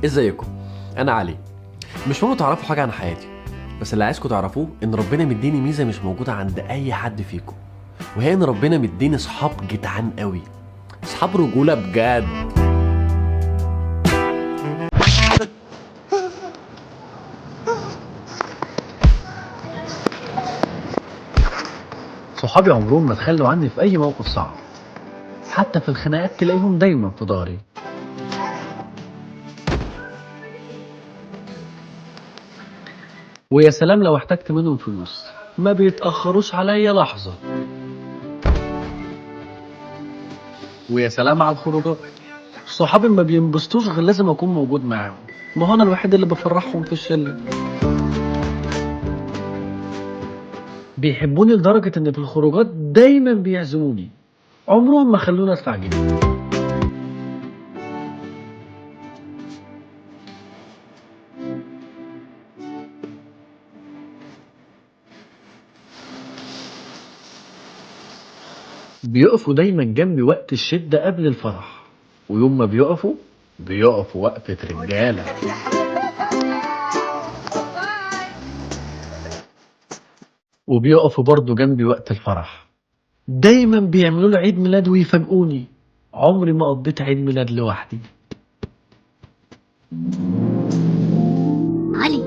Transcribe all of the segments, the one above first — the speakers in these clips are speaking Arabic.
ازيكم؟ انا علي. مش مهم تعرفوا حاجه عن حياتي، بس اللي عايزكم تعرفوه ان ربنا مديني ميزه مش موجوده عند اي حد فيكم، وهي ان ربنا مديني صحاب جدعان قوي، صحاب رجوله بجد. صحابي عمرهم ما تخلوا عني في أي موقف صعب، حتى في الخناقات تلاقيهم دايما في ظهري. ويا سلام لو احتجت منهم فلوس ما بيتأخروش عليا لحظة. ويا سلام على الخروجات، صحابي ما بينبسطوش غير لازم أكون موجود معاهم، ما هو أنا الوحيد اللي بفرحهم في الشلة. بيحبوني لدرجة إن في الخروجات دايما بيعزموني، عمرهم ما خلوني أدفع جنيه. بيقفوا دايما جنبي وقت الشدة قبل الفرح، ويوم ما بيقفوا وقفة رجالة. وبيقفوا برضه جنبي وقت الفرح، دايما بيعملوا لي عيد ميلاد ويفاجئوني. عمري ما قضيت عيد ميلاد لوحدي. علي،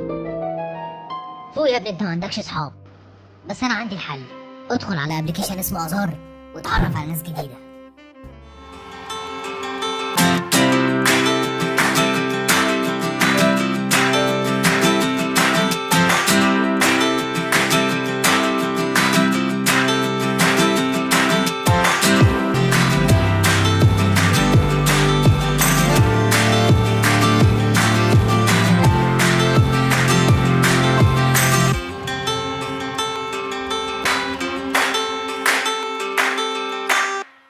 فوق يا ابني، انت ما عندكش صحاب. بس انا عندي الحل. ادخل على ابلكيشن اسمه ازار واتعرف على ناس جديده.